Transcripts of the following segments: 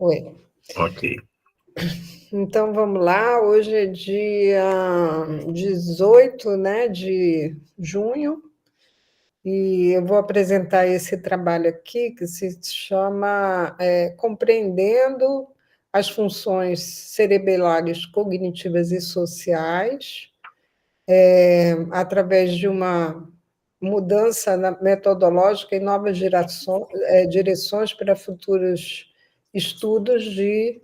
Oi. Ok. Então vamos lá. Hoje é dia 18, né, de junho, e eu vou apresentar esse trabalho aqui que se chama Compreendendo as Funções Cerebelares Cognitivas e Sociais, através de uma mudança metodológica e novas direções para futuros estudos de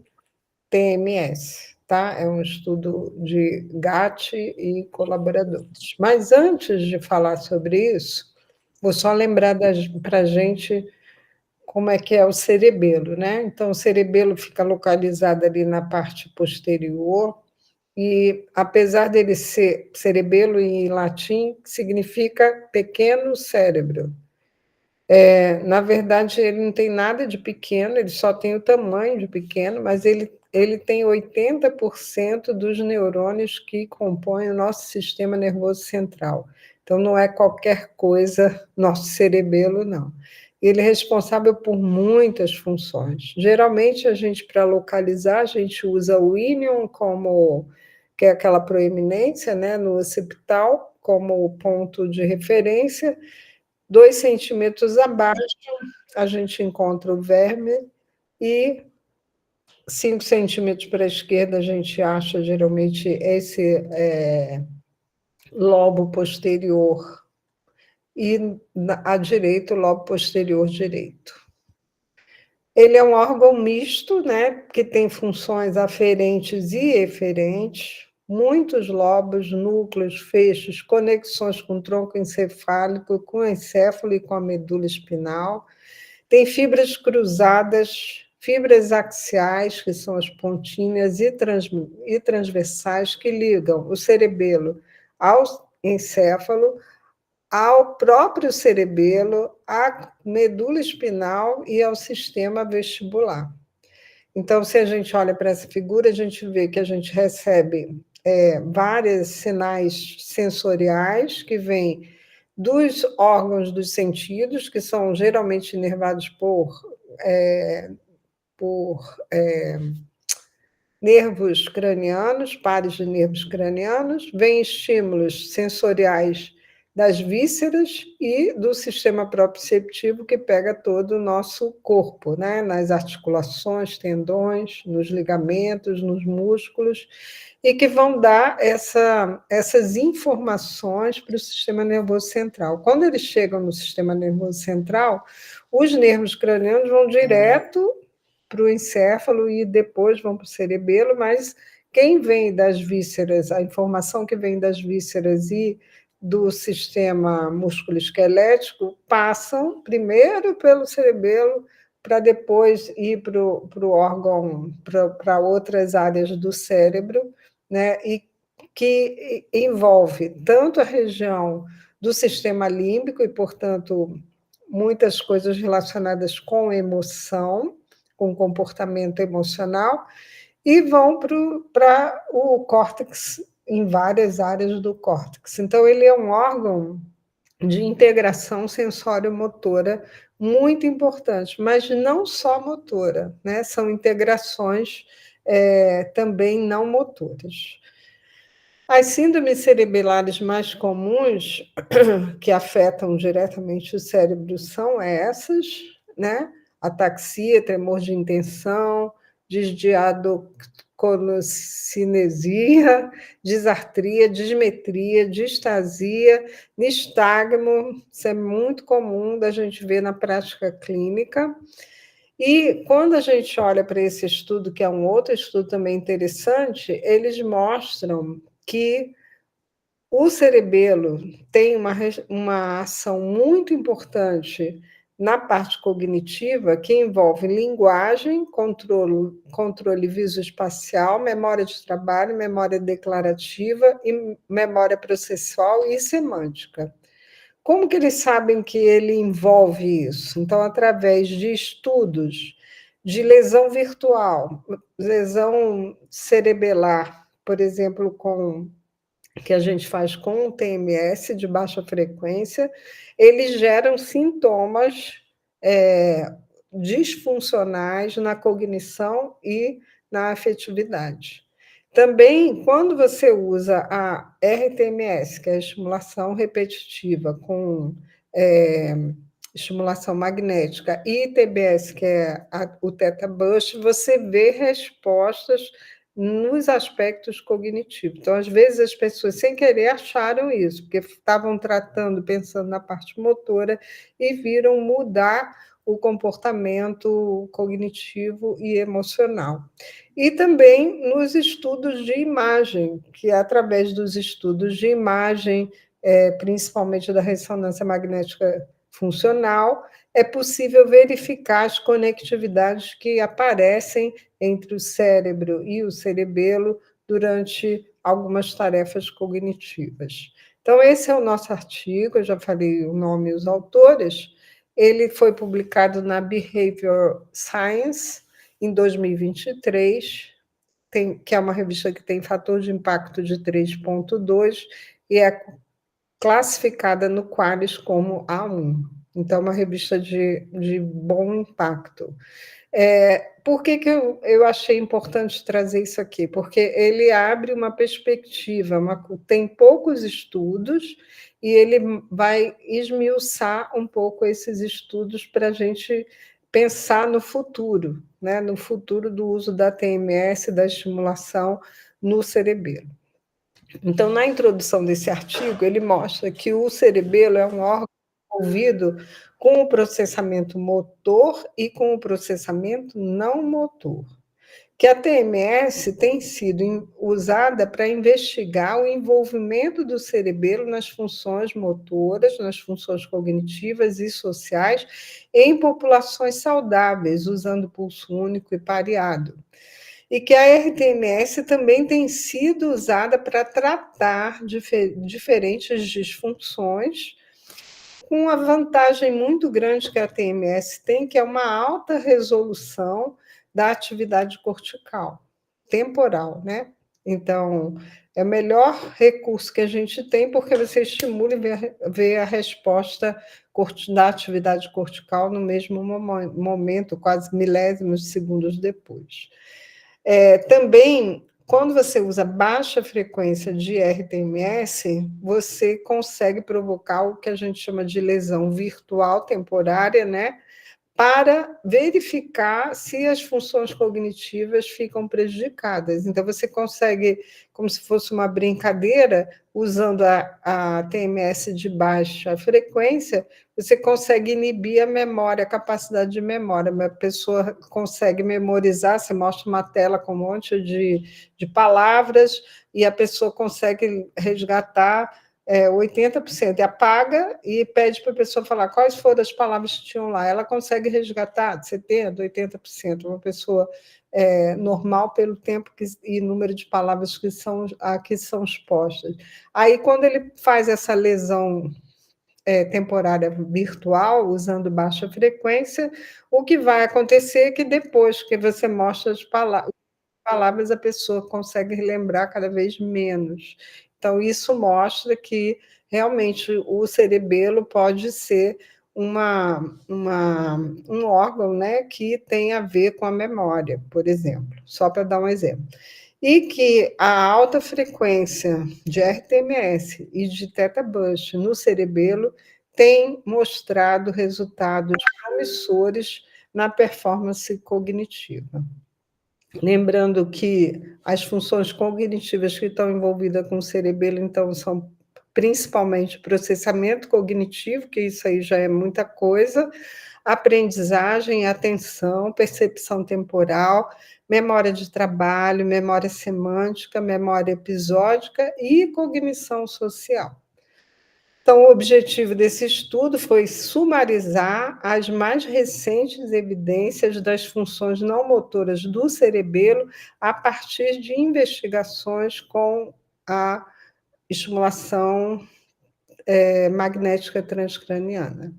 TMS, tá? É um estudo de Gatti e colaboradores. Mas antes de falar sobre isso, vou só lembrar para a gente como é que é o cerebelo, né? Então, o cerebelo fica localizado ali na parte posterior, e apesar dele ser cerebelo em latim, significa pequeno cérebro. Na verdade, ele não tem nada de pequeno, ele só tem o tamanho de pequeno, mas ele tem 80% dos neurônios que compõem o nosso sistema nervoso central. Então, não é qualquer coisa nosso cerebelo, não. Ele é responsável por muitas funções. Geralmente, para localizar, a gente usa o ínion como, que é aquela proeminência, né, no occipital, como ponto de referência. 2 centímetros abaixo, a gente encontra o verme, e 5 centímetros para a esquerda, a gente acha geralmente esse lobo posterior, e à direita, o lobo posterior direito. Ele é um órgão misto, né, que tem funções aferentes e eferentes, muitos lobos, núcleos, feixes, conexões com o tronco encefálico, com o encéfalo e com a medula espinal. Tem fibras cruzadas, fibras axiais, que são as pontinhas, e transversais, que ligam o cerebelo ao encéfalo, ao próprio cerebelo, à medula espinal e ao sistema vestibular. Então, se a gente olha para essa figura, a gente vê que a gente recebe vários sinais sensoriais que vêm dos órgãos dos sentidos, que são geralmente inervados por nervos cranianos, pares de nervos cranianos, vêm estímulos sensoriais das vísceras e do sistema proprioceptivo, que pega todo o nosso corpo, né? Nas articulações, tendões, nos ligamentos, nos músculos, e que vão dar essas informações para o sistema nervoso central. Quando eles chegam no sistema nervoso central, os nervos cranianos vão direto para o encéfalo e depois vão para o cerebelo, mas quem vem das vísceras, a informação que vem das vísceras e do sistema músculo-esquelético, passam primeiro pelo cerebelo, para depois ir para o órgão, para outras áreas do cérebro, né? E que envolve tanto a região do sistema límbico, e, portanto, muitas coisas relacionadas com emoção, com comportamento emocional, e vão para o córtex, em várias áreas do córtex. Então, ele é um órgão de integração sensório-motora muito importante, mas não só motora, né? São integrações também não motoras. As síndromes cerebelares mais comuns que afetam diretamente o cérebro são essas, né? Ataxia, tremor de intenção, disdiadococinesia, disartria, dismetria, distasia, nistagmo. Isso é muito comum da gente ver na prática clínica. E quando a gente olha para esse estudo, que é um outro estudo também interessante, eles mostram que o cerebelo tem uma ação muito importante na parte cognitiva, que envolve linguagem, controle visoespacial, memória de trabalho, memória declarativa, e memória processual e semântica. Como que eles sabem que ele envolve isso? Então, através de estudos de lesão virtual, lesão cerebelar, por exemplo, que a gente faz com o TMS de baixa frequência, eles geram sintomas disfuncionais na cognição e na afetividade. Também, quando você usa a RTMS, que é a estimulação repetitiva, com estimulação magnética, e TBS, que é o Theta Burst, você vê respostas nos aspectos cognitivos. Então, às vezes, as pessoas, sem querer, acharam isso, porque estavam tratando, pensando na parte motora, e viram mudar o comportamento cognitivo e emocional. E também nos estudos de imagem, que através dos estudos de imagem, principalmente da ressonância magnética funcional, é possível verificar as conectividades que aparecem entre o cérebro e o cerebelo durante algumas tarefas cognitivas. Então, esse é o nosso artigo, eu já falei o nome e os autores. Ele foi publicado na Behavior Science em 2023, que é uma revista que tem fator de impacto de 3,2 e é classificada no Qualis como A1. Então, uma revista de bom impacto. Por que eu achei importante trazer isso aqui? Porque ele abre uma perspectiva, tem poucos estudos, e ele vai esmiuçar um pouco esses estudos para a gente pensar no futuro, né? No futuro do uso da TMS, da estimulação no cerebelo. Então, na introdução desse artigo, ele mostra que o cerebelo é um órgão envolvido com o processamento motor e com o processamento não motor. Que a TMS tem sido usada para investigar o envolvimento do cerebelo nas funções motoras, nas funções cognitivas e sociais em populações saudáveis, usando pulso único e pareado. E que a RTMS também tem sido usada para tratar diferentes disfunções, com uma vantagem muito grande que a TMS tem, que é uma alta resolução da atividade cortical, temporal, né? Então, é o melhor recurso que a gente tem, porque você estimula e vê a resposta da atividade cortical no mesmo momento, quase milésimos de segundos depois. Também, quando você usa baixa frequência de RTMS, você consegue provocar o que a gente chama de lesão virtual temporária, né? Para verificar se as funções cognitivas ficam prejudicadas. Então, você consegue, como se fosse uma brincadeira, usando a TMS de baixa frequência, você consegue inibir a memória, a capacidade de memória. A pessoa consegue memorizar, você mostra uma tela com um monte de palavras, e a pessoa consegue resgatar 80%, e apaga e pede para a pessoa falar quais foram as palavras que tinham lá. Ela consegue resgatar 70%, 80%, uma pessoa normal pelo tempo e número de palavras que são expostas. Aí, quando ele faz essa lesão temporária virtual, usando baixa frequência, o que vai acontecer é que depois que você mostra as palavras, a pessoa consegue lembrar cada vez menos. Então, isso mostra que realmente o cerebelo pode ser um órgão, né, que tem a ver com a memória, por exemplo, só para dar um exemplo. E que a alta frequência de RTMS e de Theta Burst no cerebelo tem mostrado resultados promissores na performance cognitiva. Lembrando que as funções cognitivas que estão envolvidas com o cerebelo, então, são principalmente processamento cognitivo, que isso aí já é muita coisa, aprendizagem, atenção, percepção temporal, memória de trabalho, memória semântica, memória episódica e cognição social. Então, o objetivo desse estudo foi sumarizar as mais recentes evidências das funções não motoras do cerebelo a partir de investigações com a estimulação magnética transcraniana.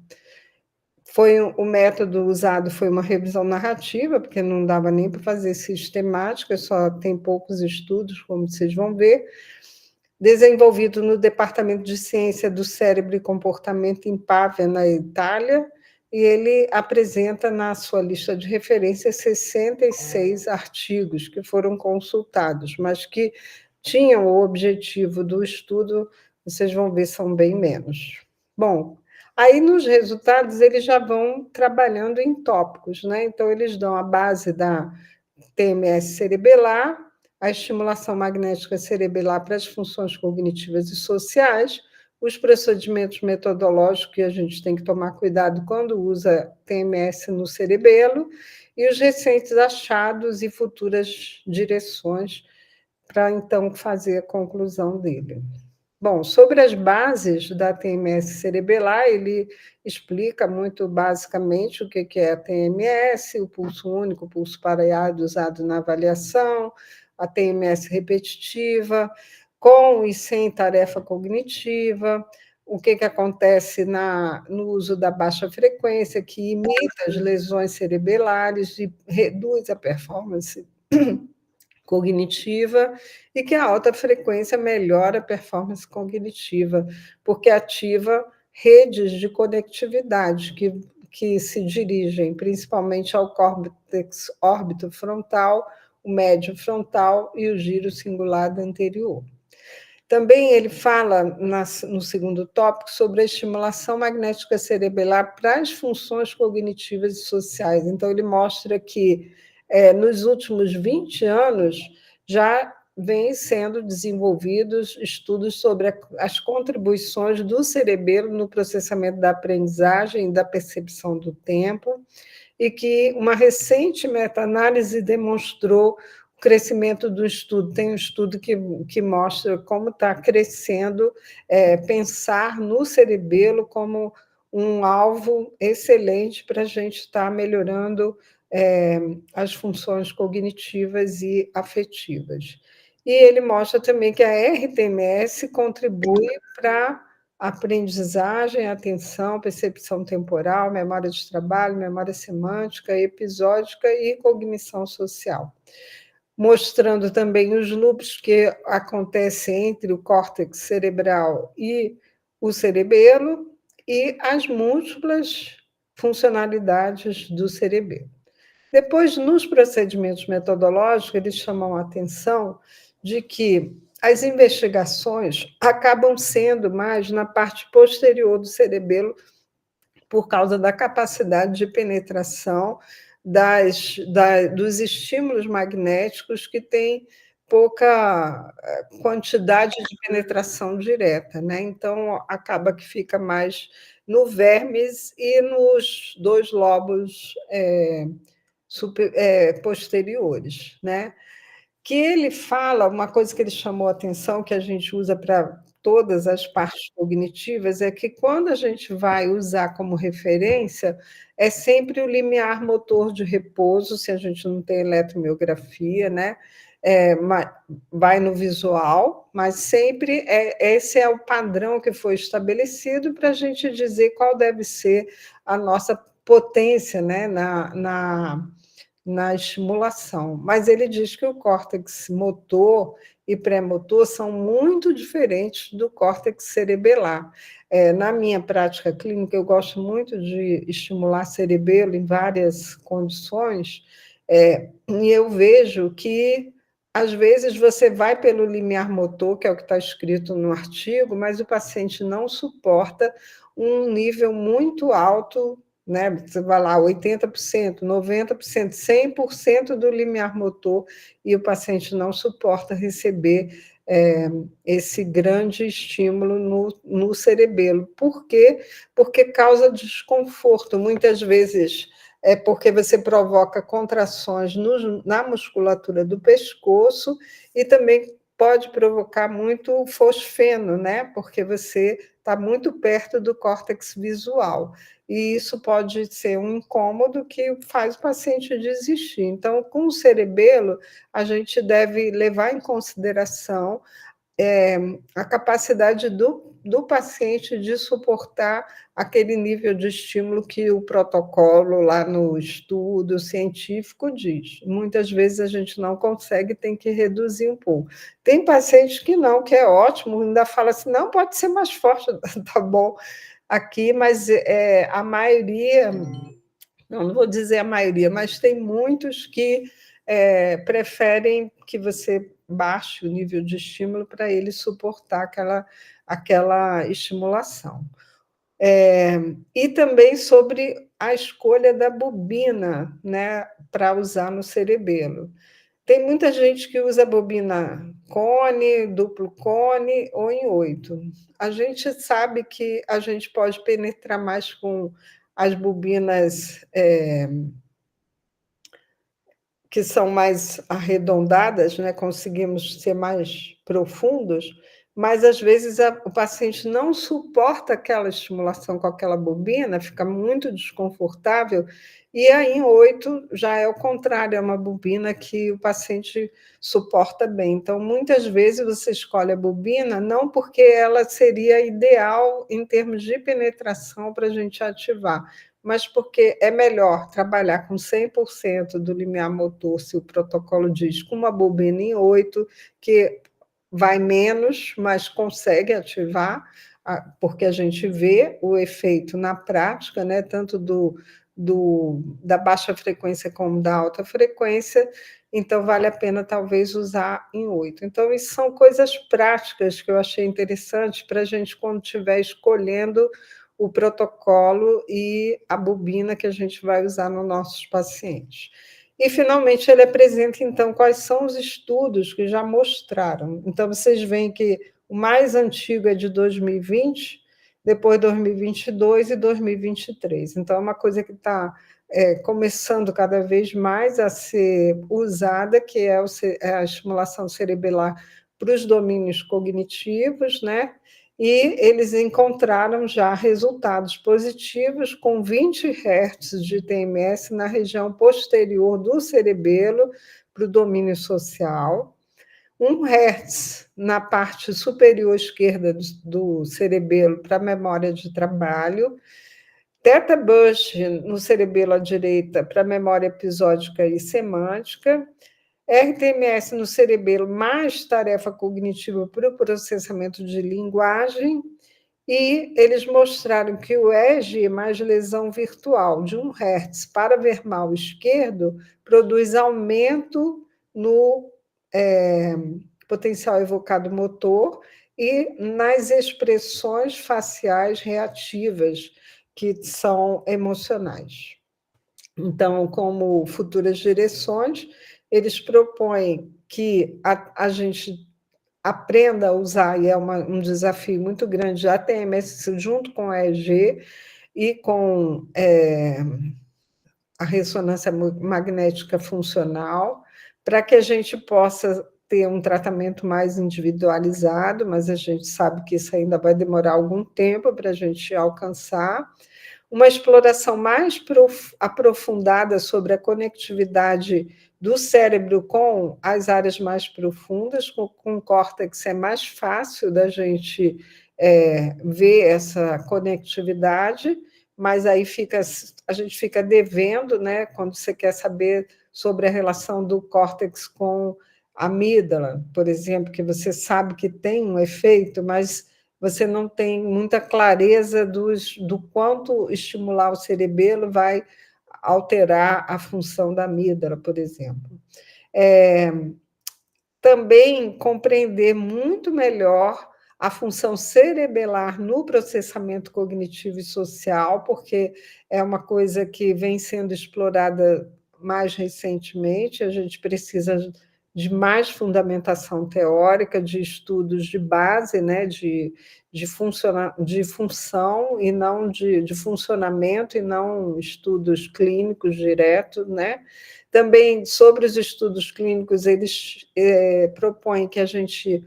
O método usado foi uma revisão narrativa, porque não dava nem para fazer sistemática, só tem poucos estudos, como vocês vão ver, desenvolvido no Departamento de Ciência do Cérebro e Comportamento em Pavia, na Itália, e ele apresenta na sua lista de referências 66 artigos que foram consultados, mas que tinham o objetivo do estudo, vocês vão ver, são bem menos. Bom, aí nos resultados eles já vão trabalhando em tópicos, né? Então eles dão a base da TMS cerebelar, a estimulação magnética cerebelar para as funções cognitivas e sociais, os procedimentos metodológicos que a gente tem que tomar cuidado quando usa TMS no cerebelo, e os recentes achados e futuras direções para então fazer a conclusão dele. Bom, sobre as bases da TMS cerebelar, ele explica muito basicamente o que é a TMS, o pulso único, o pulso pareado usado na avaliação, a TMS repetitiva, com e sem tarefa cognitiva, o que acontece no uso da baixa frequência, que imita as lesões cerebelares e reduz a performance cognitiva, e que a alta frequência melhora a performance cognitiva, porque ativa redes de conectividade que se dirigem principalmente ao córtex órbito-frontal, o médio frontal e o giro cingulado anterior. Também ele fala no segundo tópico sobre a estimulação magnética cerebelar para as funções cognitivas e sociais. Então, ele mostra que nos últimos 20 anos já vêm sendo desenvolvidos estudos sobre as contribuições do cerebelo no processamento da aprendizagem e da percepção do tempo, e que uma recente meta-análise demonstrou o crescimento do estudo. Tem um estudo que mostra como está crescendo pensar no cerebelo como um alvo excelente para a gente estar melhorando as funções cognitivas e afetivas. E ele mostra também que a RTMS contribui para aprendizagem, atenção, percepção temporal, memória de trabalho, memória semântica, episódica e cognição social. Mostrando também os loops que acontecem entre o córtex cerebral e o cerebelo e as múltiplas funcionalidades do cerebelo. Depois, nos procedimentos metodológicos, eles chamam a atenção de que as investigações acabam sendo mais na parte posterior do cerebelo, por causa da capacidade de penetração dos estímulos magnéticos, que tem pouca quantidade de penetração direta, né? Então, acaba que fica mais no vermes e nos dois lobos posteriores, né? Que ele fala, uma coisa que ele chamou a atenção, que a gente usa para todas as partes cognitivas, é que quando a gente vai usar como referência, é sempre o limiar motor de repouso, se a gente não tem eletromiografia, né? Vai no visual, mas sempre esse é o padrão que foi estabelecido para a gente dizer qual deve ser a nossa potência, né? Na estimulação. Mas ele diz que o córtex motor e pré-motor são muito diferentes do córtex cerebelar. Na minha prática clínica, eu gosto muito de estimular cerebelo em várias condições, e eu vejo que, às vezes, você vai pelo limiar motor, que é o que está escrito no artigo, mas o paciente não suporta um nível muito alto, né? Você vai lá, 80%, 90%, 100% do limiar motor, e o paciente não suporta receber esse grande estímulo no cerebelo. Por quê? Porque causa desconforto. Muitas vezes é porque você provoca contrações na musculatura do pescoço, e também pode provocar muito fosfeno, né? Porque você está muito perto do córtex visual, e isso pode ser um incômodo que faz o paciente desistir. Então, com o cerebelo, a gente deve levar em consideração a capacidade do paciente de suportar aquele nível de estímulo que o protocolo lá no estudo científico diz. Muitas vezes a gente não consegue, tem que reduzir um pouco. Tem pacientes que não, que é ótimo, ainda fala assim, não, pode ser mais forte, tá bom. aqui, mas a maioria, não vou dizer a maioria, mas tem muitos que preferem que você baixe o nível de estímulo para ele suportar aquela estimulação. E também sobre a escolha da bobina, né, para usar no cerebelo. Tem muita gente que usa bobina cone, duplo cone ou em 8. A gente sabe que a gente pode penetrar mais com as bobinas que são mais arredondadas, né? Conseguimos ser mais profundos, mas às vezes o paciente não suporta aquela estimulação com aquela bobina, fica muito desconfortável, e aí em 8 já é o contrário, é uma bobina que o paciente suporta bem. Então, muitas vezes você escolhe a bobina não porque ela seria ideal em termos de penetração para a gente ativar, mas porque é melhor trabalhar com 100% do limiar motor, se o protocolo diz, com uma bobina em 8, que vai menos, mas consegue ativar, porque a gente vê o efeito na prática, né, tanto da baixa frequência como da alta frequência, então vale a pena talvez usar em 8. Então, isso são coisas práticas que eu achei interessante para a gente, quando estiver escolhendo o protocolo e a bobina que a gente vai usar nos nossos pacientes. E, finalmente, ele apresenta, então, quais são os estudos que já mostraram. Então, vocês veem que o mais antigo é de 2020, depois 2022 e 2023. Então, é uma coisa que está começando cada vez mais a ser usada, que é a estimulação cerebelar para os domínios cognitivos, né? E eles encontraram já resultados positivos com 20 Hz de TMS na região posterior do cerebelo para o domínio social, 1 Hz na parte superior esquerda do cerebelo para a memória de trabalho, Theta Bush no cerebelo à direita para a memória episódica e semântica, RTMS no cerebelo mais tarefa cognitiva para o processamento de linguagem, e eles mostraram que o EEG mais lesão virtual de 1 Hz para ver mal esquerdo produz aumento no potencial evocado motor e nas expressões faciais reativas, que são emocionais. Então, como futuras direções, eles propõem que a gente aprenda a usar, e é um desafio muito grande, a TMS junto com a EEG e com a ressonância magnética funcional, para que a gente possa ter um tratamento mais individualizado, mas a gente sabe que isso ainda vai demorar algum tempo para a gente alcançar. Uma exploração mais aprofundada sobre a conectividade do cérebro com as áreas mais profundas, com o córtex é mais fácil da gente ver essa conectividade, mas aí a gente fica devendo, né, quando você quer saber sobre a relação do córtex com a amígdala, por exemplo, que você sabe que tem um efeito, mas você não tem muita clareza do quanto estimular o cerebelo vai alterar a função da amígdala, por exemplo. Também compreender muito melhor a função cerebelar no processamento cognitivo e social, porque é uma coisa que vem sendo explorada mais recentemente, a gente precisa de mais fundamentação teórica, de estudos de base, né, de função e não de funcionamento, e não estudos clínicos diretos, né? Também, sobre os estudos clínicos, eles propõem que a gente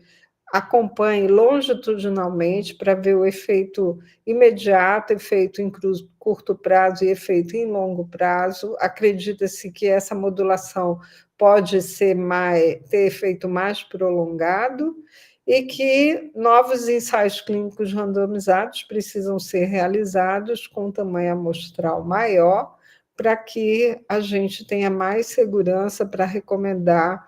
acompanhe longitudinalmente para ver o efeito imediato, efeito em curto prazo e efeito em longo prazo. Acredita-se que essa modulação pode ter efeito mais prolongado, e que novos ensaios clínicos randomizados precisam ser realizados com tamanho amostral maior, para que a gente tenha mais segurança para recomendar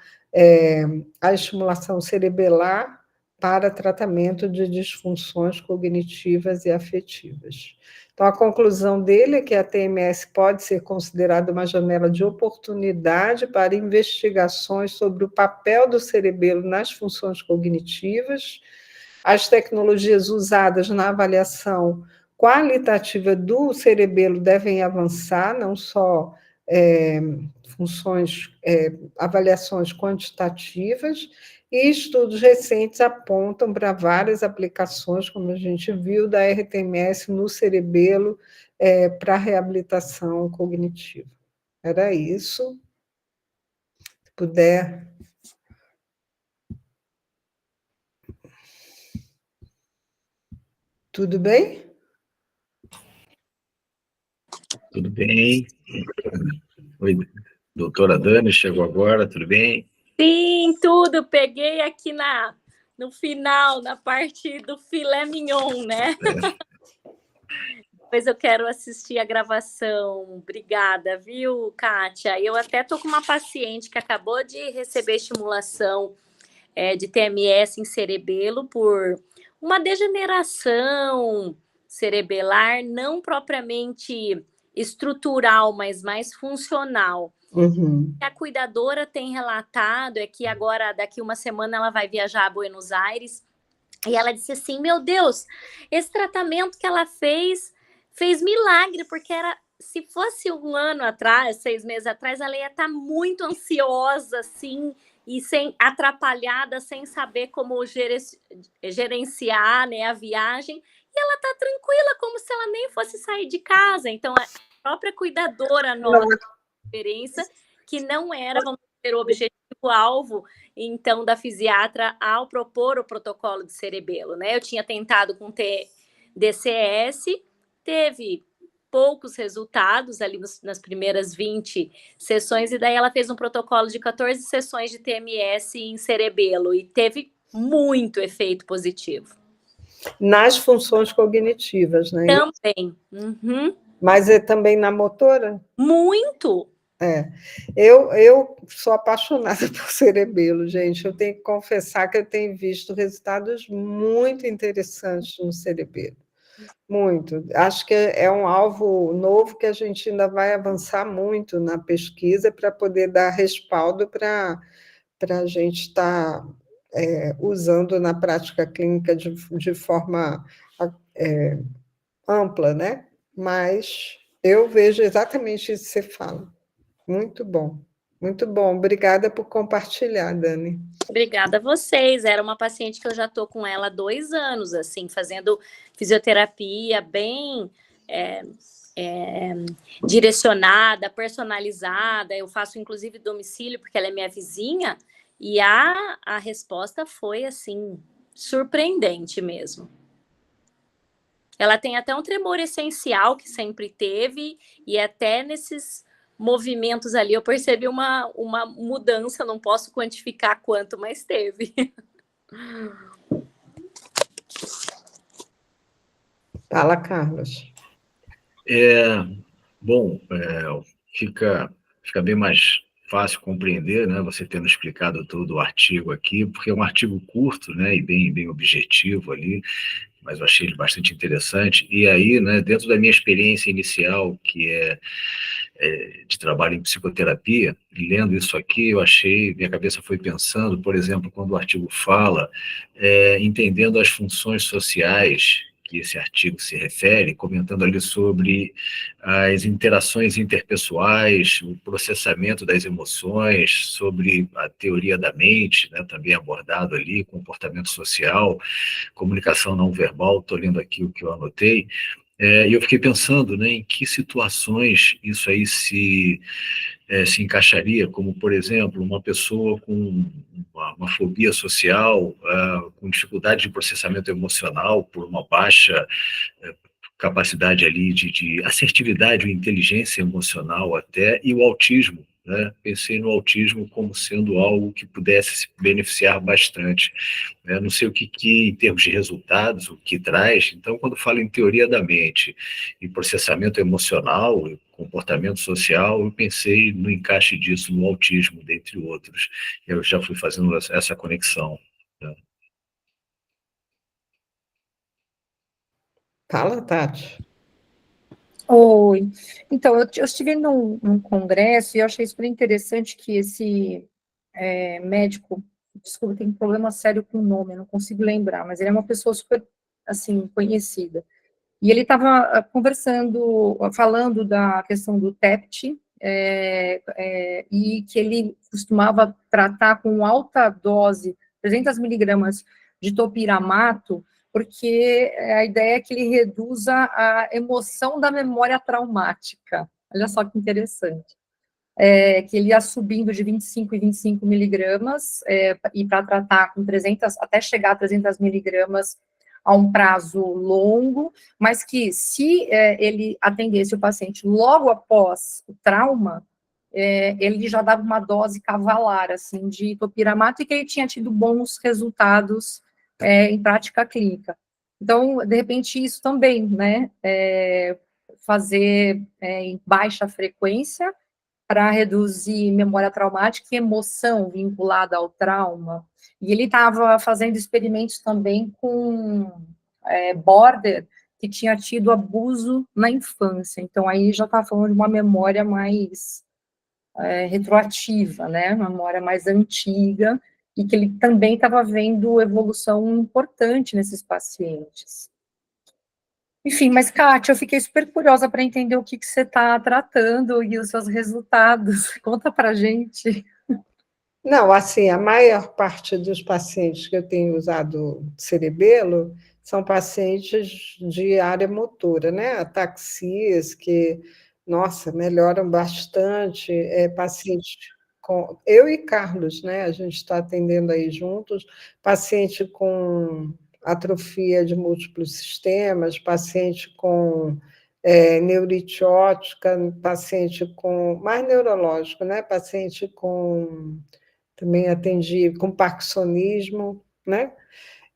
a estimulação cerebelar para tratamento de disfunções cognitivas e afetivas. Então, a conclusão dele é que a TMS pode ser considerada uma janela de oportunidade para investigações sobre o papel do cerebelo nas funções cognitivas. As tecnologias usadas na avaliação qualitativa do cerebelo devem avançar, não só avaliações quantitativas, e estudos recentes apontam para várias aplicações, como a gente viu, da RTMS no cerebelo para reabilitação cognitiva. Era isso. Se puder. Tudo bem? Tudo bem. Oi, doutora Dani, chegou agora, tudo bem? Sim, tudo. Peguei aqui no final, na parte do filé mignon, né? Depois eu quero assistir a gravação. Obrigada, viu, Kátia? Eu até tô com uma paciente que acabou de receber estimulação de TMS em cerebelo por uma degeneração cerebelar, não propriamente estrutural, mas mais funcional. Uhum. A cuidadora tem relatado é que agora, daqui uma semana, ela vai viajar a Buenos Aires, e ela disse assim, meu Deus, esse tratamento que ela fez milagre, porque se fosse um ano atrás, 6 meses atrás, ela ia estar muito ansiosa, assim, e atrapalhada, sem saber como gerenciar, né, a viagem, e ela está tranquila, como se ela nem fosse sair de casa. Então, a própria cuidadora nota a diferença, que não era, vamos dizer, o objetivo-alvo, então, da fisiatra ao propor o protocolo de cerebelo, né? Eu tinha tentado com DCS, teve poucos resultados ali nas primeiras 20 sessões, e daí ela fez um protocolo de 14 sessões de TMS em cerebelo, e teve muito efeito positivo. Nas funções cognitivas, né? Também. Uhum. Mas é também na motora? Muito! Eu sou apaixonada por cerebelo, gente. Eu tenho que confessar que eu tenho visto resultados muito interessantes no cerebelo. Muito. Acho que é um alvo novo que a gente ainda vai avançar muito na pesquisa para poder dar respaldo para a gente estar usando na prática clínica de forma ampla, né? Mas eu vejo exatamente isso que você fala. Muito bom. Muito bom. Obrigada por compartilhar, Dani. Obrigada a vocês. Era uma paciente que eu já estou com ela há 2 anos, assim, fazendo fisioterapia bem direcionada, personalizada. Eu faço, inclusive, domicílio, porque ela é minha vizinha, e a resposta foi, assim, surpreendente mesmo. Ela tem até um tremor essencial que sempre teve, e até nesses movimentos ali eu percebi uma mudança, não posso quantificar quanto, mas teve. Fala, Carlos. Bom, fica bem mais fácil compreender, né, você tendo explicado todo o artigo aqui, porque é um artigo curto, né, e bem objetivo ali, mas eu achei ele bastante interessante. E aí, né, dentro da minha experiência inicial, que é de trabalho em psicoterapia, lendo isso aqui, minha cabeça foi pensando, por exemplo, quando o artigo fala, entendendo as funções sociais que esse artigo se refere, comentando ali sobre as interações interpessoais, o processamento das emoções, sobre a teoria da mente, né, também abordado ali, comportamento social, comunicação não verbal, estou lendo aqui o que eu anotei, e eu fiquei pensando, né, em que situações isso aí se encaixaria, como, por exemplo, uma pessoa com uma fobia social, com dificuldade de processamento emocional, por uma baixa capacidade ali de assertividade ou inteligência emocional até, e o autismo, né? Pensei no autismo como sendo algo que pudesse se beneficiar bastante. Não sei o que em termos de resultados, o que traz. Então, quando falo em teoria da mente e processamento emocional, comportamento social, eu pensei no encaixe disso no autismo, dentre outros. Eu já fui fazendo essa conexão, né? Fala, Tati. Oi. Então, eu estive num congresso e eu achei super interessante que esse médico, desculpa, tem um problema sério com o nome, eu não consigo lembrar, mas ele é uma pessoa super, assim, conhecida. E ele estava conversando, falando da questão do TEPT, e que ele costumava tratar com alta dose, 300 miligramas de topiramato, porque a ideia é que ele reduza a emoção da memória traumática. Olha só que interessante. Que ele ia subindo de 25 em 25 miligramas, e para tratar com 300, até chegar a 300 miligramas a um prazo longo, mas que se ele atendesse o paciente logo após o trauma, ele já dava uma dose cavalar, assim, de topiramato, e que ele tinha tido bons resultados em prática clínica. Então, de repente, isso também, né, fazer em baixa frequência, para reduzir memória traumática e emoção vinculada ao trauma. E ele estava fazendo experimentos também com border, que tinha tido abuso na infância. Então, aí já está falando de uma memória mais retroativa, né? Uma memória mais antiga, e que ele também estava vendo evolução importante nesses pacientes. Enfim, mas, Kátia, eu fiquei super curiosa para entender o que você está tratando e os seus resultados. Conta para a gente. Não, assim, a maior parte dos pacientes que eu tenho usado cerebelo são pacientes de área motora, né? Ataxias que, nossa, melhoram bastante, pacientes com... Eu e Carlos, né? A gente está atendendo aí juntos, paciente com atrofia de múltiplos sistemas, paciente com neurite óptica, paciente com... mais neurológico, né? Paciente com... Também atendi com parkinsonismo, né?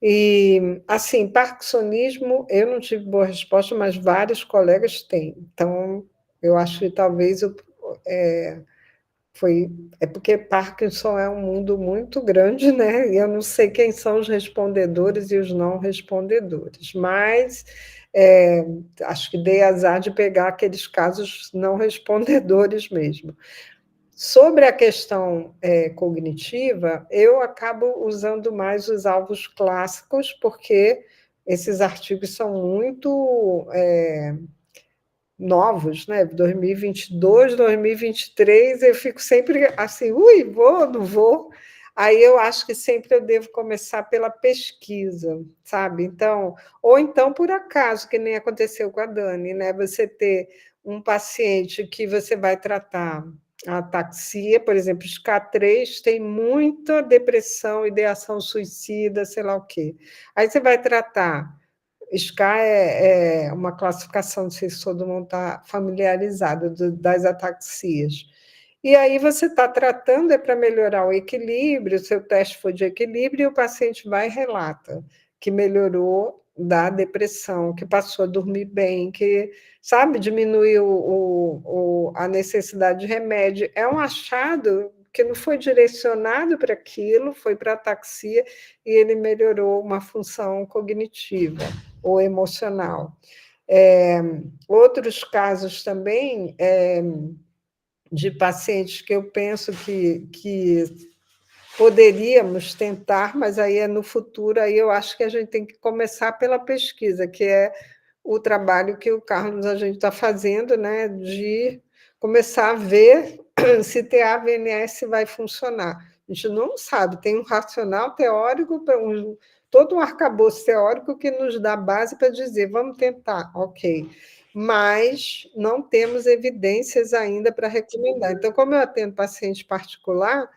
E, assim, parkinsonismo, eu não tive boa resposta, mas vários colegas têm. Então, eu acho que talvez é porque Parkinson é um mundo muito grande, né? E eu não sei quem são os respondedores e os não respondedores, mas acho que dei azar de pegar aqueles casos não respondedores mesmo. Sobre a questão cognitiva, eu acabo usando mais os alvos clássicos, porque esses artigos são muito novos, né? 2022, 2023, eu fico sempre assim, ui, vou, não vou. Aí eu acho que sempre eu devo começar pela pesquisa, sabe? Então, ou então por acaso, que nem aconteceu com a Dani, né? Você ter um paciente que você vai tratar a ataxia, por exemplo, os K3 tem muita depressão, ideação suicida, sei lá o quê. Aí você vai tratar SCA é uma classificação, não sei se todo mundo está familiarizado, das ataxias. E aí você está tratando para melhorar o equilíbrio, o seu teste foi de equilíbrio, e o paciente vai e relata que melhorou da depressão, que passou a dormir bem, que, sabe, diminuiu a necessidade de remédio. É um achado que não foi direcionado para aquilo, foi para a ataxia, e ele melhorou uma função cognitiva ou emocional. Outros casos também de pacientes que eu penso que poderíamos tentar, mas aí é no futuro, aí eu acho que a gente tem que começar pela pesquisa, que é o trabalho que o Carlos a gente está fazendo, né, de começar a ver se TAVNS vai funcionar. A gente não sabe, tem um racional teórico, todo um arcabouço teórico que nos dá base para dizer, vamos tentar, ok. Mas não temos evidências ainda para recomendar. Então, como eu atendo paciente particular,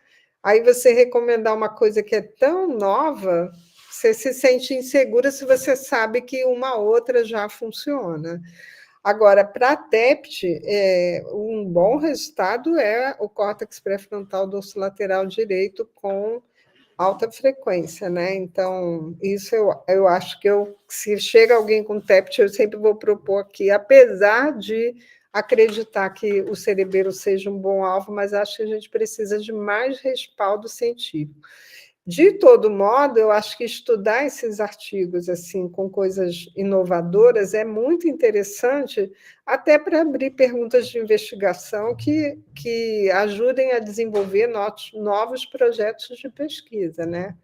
aí você recomendar uma coisa que é tão nova, você se sente insegura se você sabe que uma outra já funciona. Agora, para a TEPT, um bom resultado é o córtex pré-frontal dorsolateral direito com alta frequência, né? Então, isso eu acho que se chega alguém com TEPT, eu sempre vou propor aqui, apesar de acreditar que o cerebelo seja um bom alvo, mas acho que a gente precisa de mais respaldo científico. De todo modo, eu acho que estudar esses artigos assim com coisas inovadoras é muito interessante, até para abrir perguntas de investigação que ajudem a desenvolver novos projetos de pesquisa, né?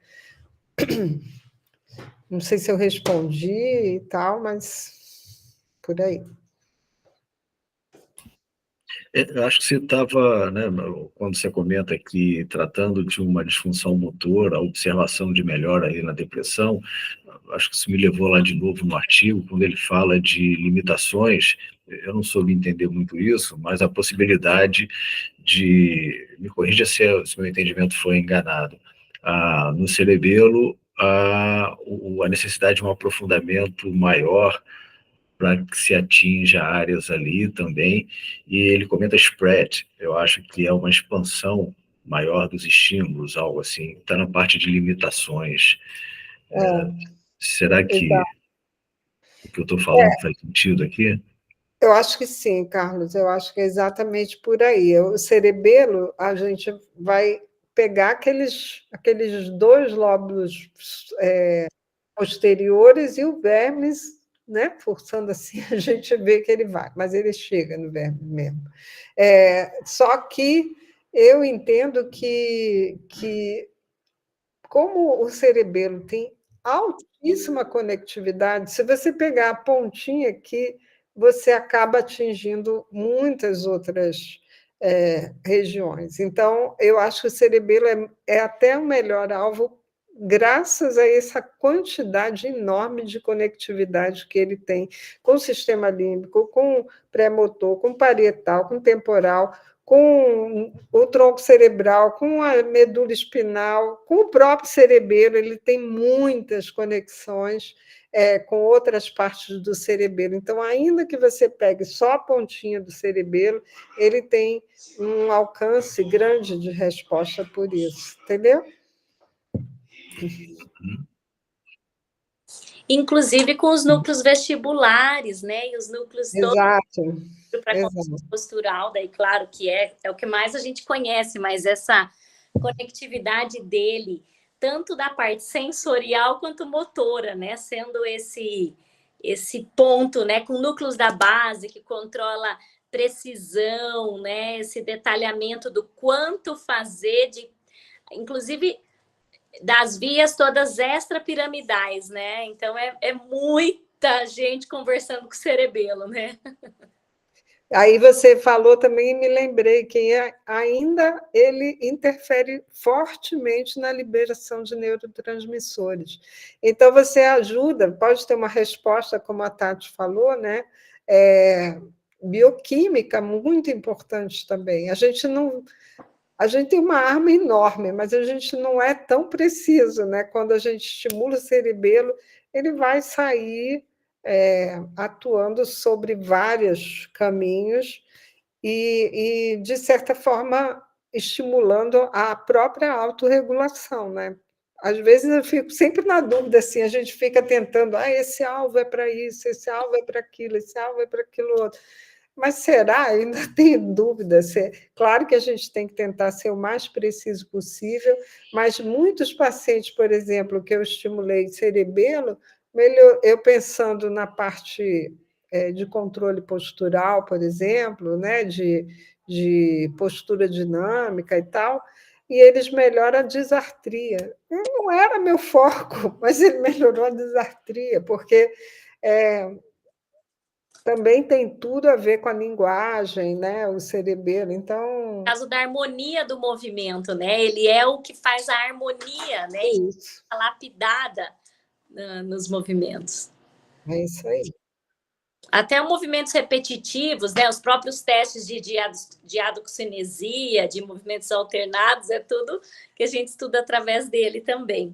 Não sei se eu respondi e tal, mas por aí. Eu acho que você estava, né, quando você comenta aqui, tratando de uma disfunção motora, a observação de melhora aí na depressão, acho que isso me levou lá de novo no artigo, quando ele fala de limitações. Eu não soube entender muito isso, mas a possibilidade de, me corrija se meu entendimento foi enganado, no cerebelo, a necessidade de um aprofundamento maior para que se atinja áreas ali também, e ele comenta spread, eu acho que é uma expansão maior dos estímulos, algo assim, está na parte de limitações. Será que o que eu estou falando faz sentido aqui? Eu acho que sim, Carlos, eu acho que é exatamente por aí. O cerebelo, a gente vai pegar aqueles dois lóbulos posteriores e o vermes, né? Forçando assim, a gente vê que ele vai, mas ele chega no verme mesmo. Só que eu entendo que como o cerebelo tem altíssima conectividade, se você pegar a pontinha aqui, você acaba atingindo muitas outras regiões. Então, eu acho que o cerebelo é até o melhor alvo, graças a essa quantidade enorme de conectividade que ele tem com o sistema límbico, com o pré-motor, com o parietal, com o temporal, com o tronco cerebral, com a medula espinal, com o próprio cerebelo, ele tem muitas conexões com outras partes do cerebelo. Então, ainda que você pegue só a pontinha do cerebelo, ele tem um alcance grande de resposta por isso, entendeu? Inclusive com os núcleos vestibulares, né? E os núcleos Exato. para consciência postural, daí claro que é o que mais a gente conhece, mas essa conectividade dele, tanto da parte sensorial quanto motora, né? Sendo esse ponto, né? Com núcleos da base que controla precisão, né? Esse detalhamento do quanto fazer, inclusive das vias todas extrapiramidais, né? Então é muita gente conversando com o cerebelo, né? Aí você falou também e me lembrei que ainda ele interfere fortemente na liberação de neurotransmissores. Então, você ajuda, pode ter uma resposta, como a Tati falou, né? Bioquímica muito importante também. A gente tem uma arma enorme, mas a gente não é tão preciso, né? Quando a gente estimula o cerebelo, ele vai sair atuando sobre vários caminhos e, de certa forma, estimulando a própria autorregulação, né? Às vezes eu fico sempre na dúvida, assim, a gente fica tentando, esse alvo é para isso, esse alvo é para aquilo, esse alvo é para aquilo outro. Mas será? Ainda tenho dúvida. Claro que a gente tem que tentar ser o mais preciso possível, mas muitos pacientes, por exemplo, que eu estimulei cerebelo, eu pensando na parte de controle postural, por exemplo, né, de postura dinâmica e tal, e eles melhoram a disartria. Não era meu foco, mas ele melhorou a disartria, porque também tem tudo a ver com a linguagem, né? O cerebelo. Então, no caso da harmonia do movimento, né? Ele é o que faz a harmonia, né? isso. E a lapidada nos movimentos. É isso aí. Até movimentos repetitivos, né? Os próprios testes de adocinesia, de movimentos alternados, é tudo que a gente estuda através dele também.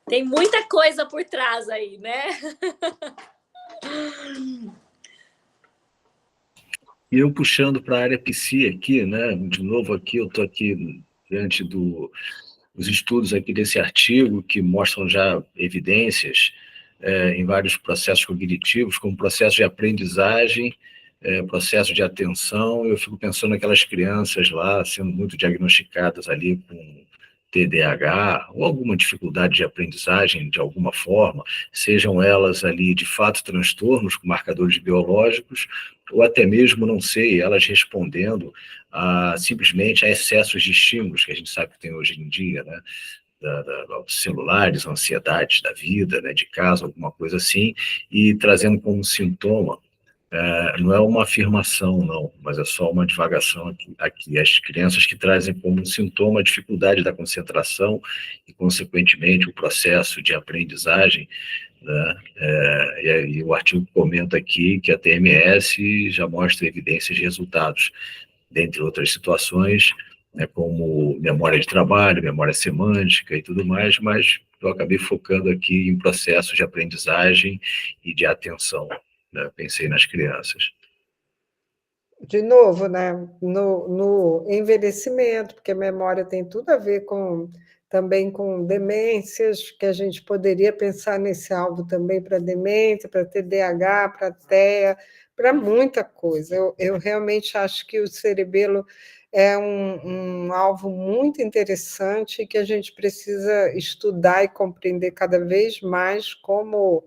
Tem muita coisa por trás aí, né? E eu puxando para a área psi aqui, né? De novo aqui, eu estou aqui diante dos estudos aqui desse artigo que mostram já evidências em vários processos cognitivos, como processo de aprendizagem, processo de atenção. Eu fico pensando naquelas crianças lá sendo muito diagnosticadas ali com TDAH ou alguma dificuldade de aprendizagem de alguma forma, sejam elas ali de fato transtornos com marcadores biológicos, ou até mesmo, não sei, elas respondendo simplesmente a excessos de estímulos que a gente sabe que tem hoje em dia, né? Dos celulares, ansiedades da vida, né, de casa, alguma coisa assim, e trazendo como sintoma. Não é uma afirmação, não, mas é só uma divagação aqui. As crianças que trazem como sintoma a dificuldade da concentração e, consequentemente, o processo de aprendizagem, né? E aí o artigo comenta aqui que a TMS já mostra evidências de resultados, dentre outras situações, né, como memória de trabalho, memória semântica e tudo mais, mas eu acabei focando aqui em processos de aprendizagem e de atenção, né? Pensei nas crianças. De novo, né, no envelhecimento, porque a memória tem tudo a ver também com demências, que a gente poderia pensar nesse alvo também para demência, para TDAH, para TEA, para muita coisa. Eu realmente acho que o cerebelo é um alvo muito interessante que a gente precisa estudar e compreender cada vez mais como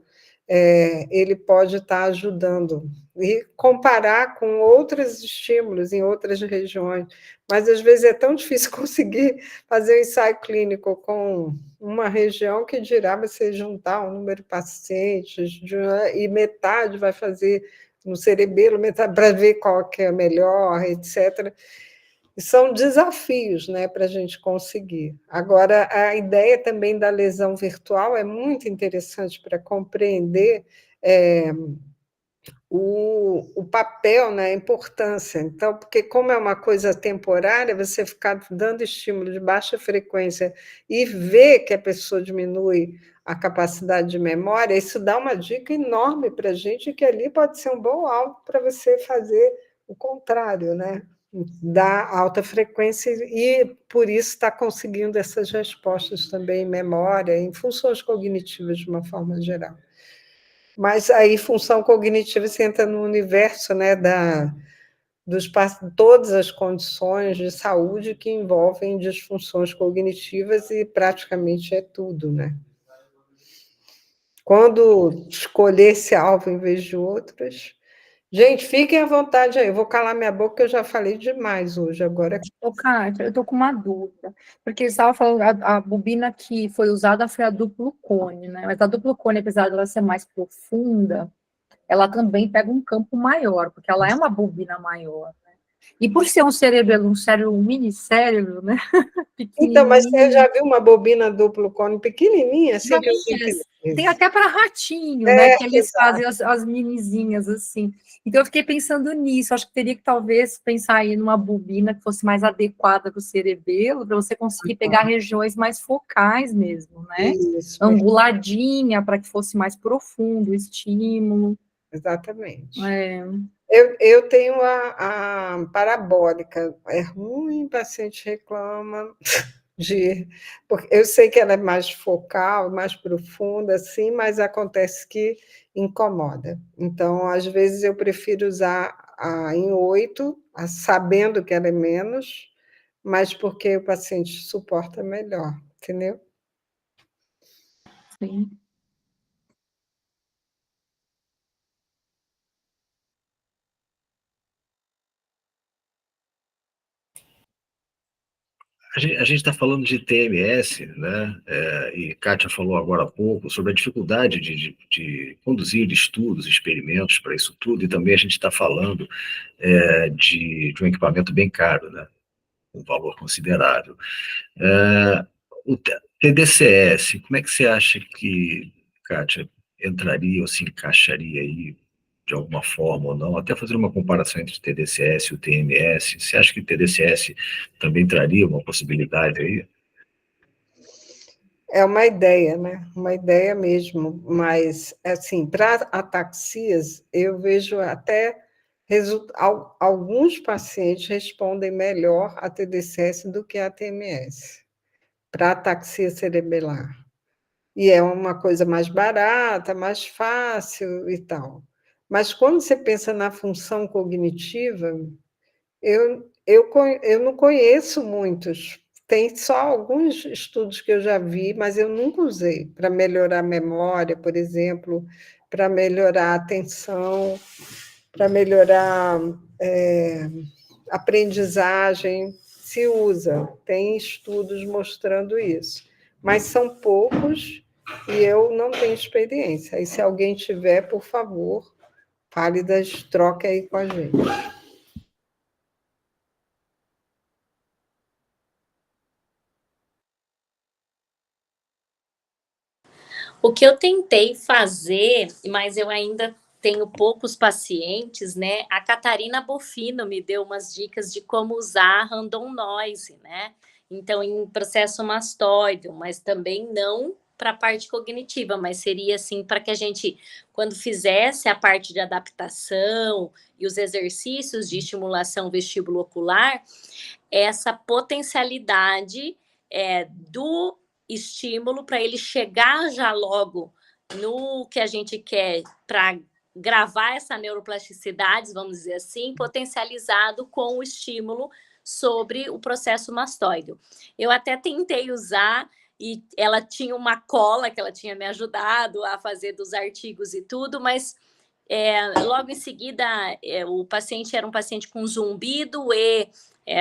ele pode estar ajudando e comparar com outros estímulos em outras regiões. Mas, às vezes, é tão difícil conseguir fazer um ensaio clínico com uma região que dirá você juntar um número de pacientes e metade vai fazer no cerebelo, metade para ver qual que é melhor, etc. São desafios, né, para a gente conseguir. Agora, a ideia também da lesão virtual é muito interessante para compreender o papel, né, a importância. Então, porque como é uma coisa temporária, você ficar dando estímulo de baixa frequência e ver que a pessoa diminui a capacidade de memória, isso dá uma dica enorme para a gente, que ali pode ser um bom alvo para você fazer o contrário, né? Da alta frequência e, por isso, está conseguindo essas respostas também em memória, em funções cognitivas de uma forma geral. Mas aí, função cognitiva, você entra no universo, né, todas as condições de saúde que envolvem disfunções cognitivas e praticamente é tudo, né? Quando escolher esse alvo em vez de outras... Gente, fiquem à vontade aí. Eu vou calar minha boca, que eu já falei demais hoje. Agora. Ô, Kátia, eu tô com uma dúvida, porque você estava falando, a bobina que foi usada foi a duplo cone, né? Mas a duplo cone, apesar dela ser mais profunda, ela também pega um campo maior, porque ela é uma bobina maior, né? E por ser um cerebelo, um minicérebro, né? Então, mas você Pequenininho. já viu uma bobina duplo cone pequenininha, assim, que eu Tem até para ratinho, né? É, Que eles fazem as minizinhas assim. Então eu fiquei pensando nisso. Acho que teria que talvez pensar aí numa bobina que fosse mais adequada para o cerebelo, para você conseguir pegar regiões mais focais mesmo, né? isso, Anguladinha, para que fosse mais profundo o estímulo. exatamente. É. Eu tenho a parabólica. É ruim, o paciente reclama porque eu sei que ela é mais focal, mais profunda, assim, mas acontece que incomoda. Então, às vezes, eu prefiro usar em 8, sabendo que ela é menos, mas porque o paciente suporta melhor, entendeu? Sim. A gente está falando de TMS, né? E Kátia falou agora há pouco sobre a dificuldade de conduzir estudos, experimentos para isso tudo, e também a gente está falando de um equipamento bem caro, né? Um valor considerável. O TDCS, como é que você acha que, Kátia, entraria ou se encaixaria aí de alguma forma ou não? Até fazer uma comparação entre o TDCS e o TMS. Você acha que o TDCS também traria uma possibilidade aí? É uma ideia, né? Uma ideia mesmo, mas, assim, para ataxias, eu vejo até alguns pacientes respondem melhor a TDCS do que a TMS, para ataxia cerebelar. E é uma coisa mais barata, mais fácil e tal. Mas quando você pensa na função cognitiva, eu não conheço muitos tem só alguns estudos que eu já vi, mas eu nunca usei para melhorar a memória, por exemplo, para melhorar a atenção, para melhorar aprendizagem. Se usa, tem estudos mostrando isso, mas são poucos e eu não tenho experiência. E se alguém tiver, por favor, fale das trocas aí com a gente. O que eu tentei fazer, mas eu ainda tenho poucos pacientes, né? A Catarina Bofino me deu umas dicas de como usar a random noise, né? Então, em processo mastoide, mas também não para a parte cognitiva, mas seria assim para que a gente, quando fizesse a parte de adaptação e os exercícios de estimulação vestibulo-ocular, essa potencialidade do estímulo para ele chegar já logo no que a gente quer para gravar essa neuroplasticidade, vamos dizer assim, potencializado com o estímulo sobre o processo mastoide. Eu até tentei usar e ela tinha uma cola que ela tinha me ajudado a fazer dos artigos e tudo, mas logo em seguida o paciente era um paciente com zumbido e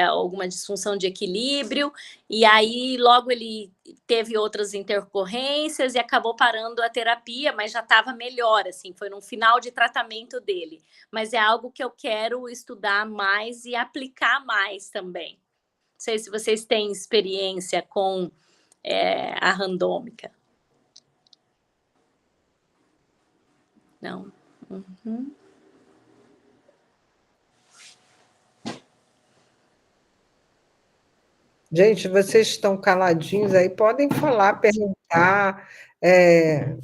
alguma disfunção de equilíbrio, e aí logo ele teve outras intercorrências e acabou parando a terapia, mas já estava melhor, assim, foi no final de tratamento dele. Mas é algo que eu quero estudar mais e aplicar mais também. Não sei se vocês têm experiência com a randômica. Não? Uhum. Gente, vocês estão caladinhos aí, podem falar, perguntar,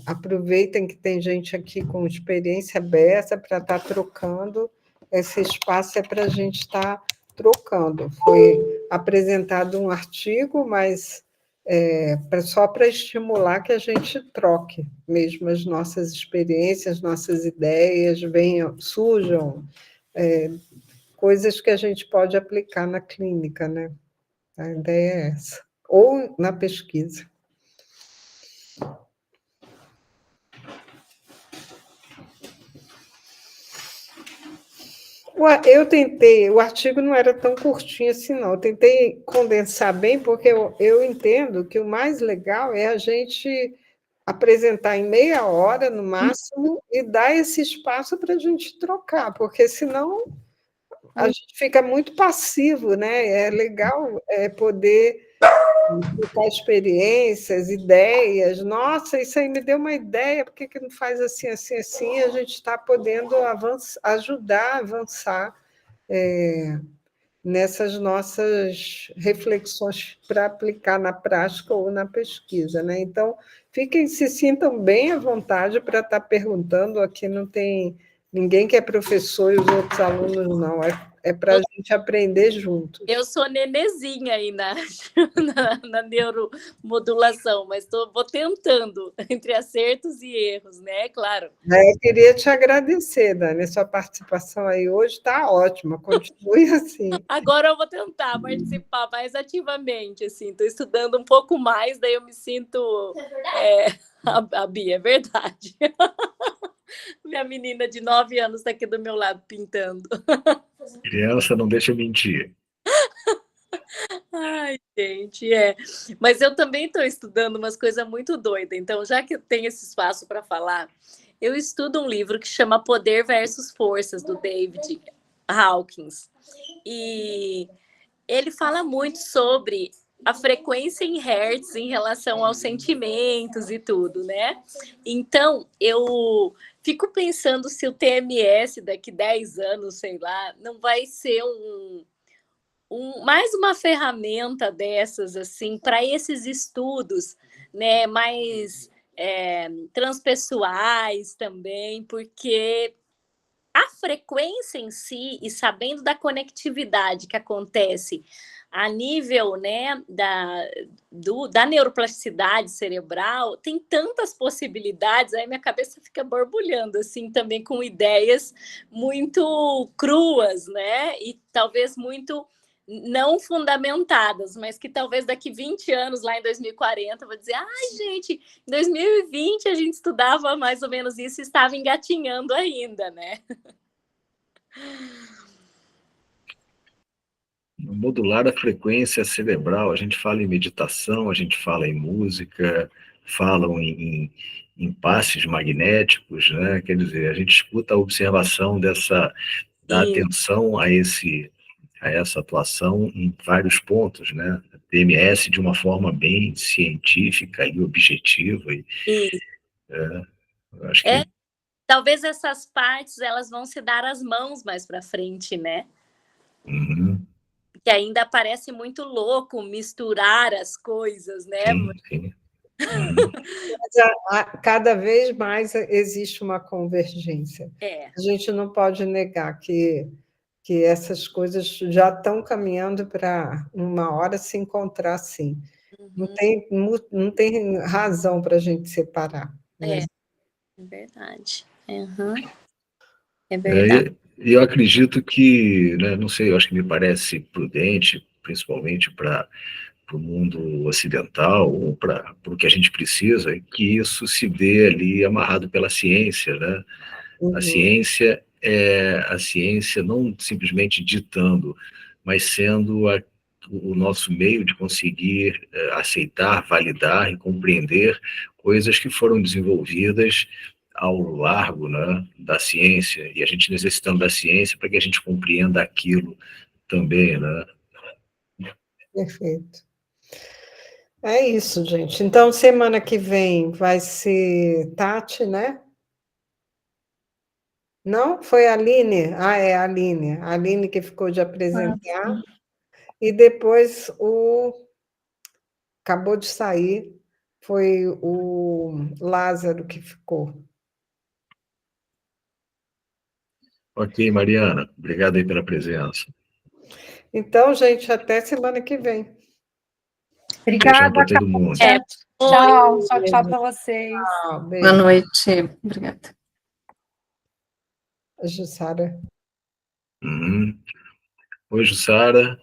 aproveitem que tem gente aqui com experiência aberta para estar trocando, esse espaço é para a gente estar trocando. Foi apresentado um artigo, mas só para estimular que a gente troque mesmo as nossas experiências, nossas ideias, surjam coisas que a gente pode aplicar na clínica, né? A ideia é essa. Ou na pesquisa. Eu tentei, o artigo não era tão curtinho assim, não. Eu tentei condensar bem, porque eu entendo que o mais legal é a gente apresentar em meia hora, no máximo, e dar esse espaço para a gente trocar, porque senão a gente fica muito passivo, né? É legal poder trocar experiências, ideias. Nossa, isso aí me deu uma ideia, por que não faz assim, assim, assim? A gente está podendo ajudar a avançar nessas nossas reflexões para aplicar na prática ou na pesquisa, né? Então, se sintam bem à vontade para estar perguntando. Aqui não tem ninguém que é professor e os outros alunos não. É para a gente aprender juntos. Eu sou nenezinha aí na neuromodulação, mas vou tentando, entre acertos e erros, né? Claro. Eu queria te agradecer, Dani, a sua participação aí hoje está ótima, continue assim. Agora eu vou tentar participar mais ativamente, assim, estou estudando um pouco mais, daí eu me sinto... a Bia, é verdade. Minha menina de 9 anos está aqui do meu lado pintando. Criança não deixa mentir. Ai, gente, Mas eu também estou estudando umas coisas muito doidas. Então, já que eu tenho esse espaço para falar, eu estudo um livro que chama Poder versus Forças, do David Hawkins. E ele fala muito sobre a frequência em hertz em relação aos sentimentos e tudo, né? Então, eu fico pensando se o TMS daqui 10 anos, sei lá, não vai ser mais uma ferramenta dessas, assim, para esses estudos, né, mais transpessoais também, porque a frequência em si, e sabendo da conectividade que acontece a nível, né, da neuroplasticidade cerebral, tem tantas possibilidades, aí minha cabeça fica borbulhando, assim, também com ideias muito cruas, né, e talvez muito não fundamentadas, mas que talvez daqui 20 anos, lá em 2040, eu vou dizer, ai, gente, em 2020 a gente estudava mais ou menos isso e estava engatinhando ainda, né? Modular a frequência cerebral, a gente fala em meditação, a gente fala em música, falam em passes magnéticos, né? Quer dizer, a gente escuta a observação da atenção a essa atuação em vários pontos, né? TMS de uma forma bem científica e objetiva. Acho que talvez essas partes elas vão se dar as mãos mais para frente, né? Uhum. Que ainda parece muito louco misturar as coisas, né? Sim. Uhum. Cada vez mais existe uma convergência. A gente não pode negar que essas coisas já estão caminhando para uma hora se encontrar, sim. Não tem razão para a gente separar. Né? É verdade. Uhum. É verdade. E eu acredito que, né, não sei, eu acho que me parece prudente, principalmente para o mundo ocidental, ou para o que a gente precisa, que isso se dê ali amarrado pela ciência, né? A ciência não simplesmente ditando, mas sendo o nosso meio de conseguir aceitar, validar e compreender coisas que foram desenvolvidas ao largo, né, da ciência, e a gente necessitando da ciência para que a gente compreenda aquilo também, né? Perfeito. É isso, gente. Então, semana que vem vai ser Tati, né? Não? Foi a Aline? Ah, é a Aline. A Aline que ficou de apresentar. E depois acabou de sair, foi o Lázaro que ficou. Ok, Mariana, obrigado aí pela presença. Então, gente, até semana que vem. Obrigada, para todo mundo. Tchau para vocês. Tchau, beijo. Boa noite. Obrigada. A Jussara. Oi, Jussara.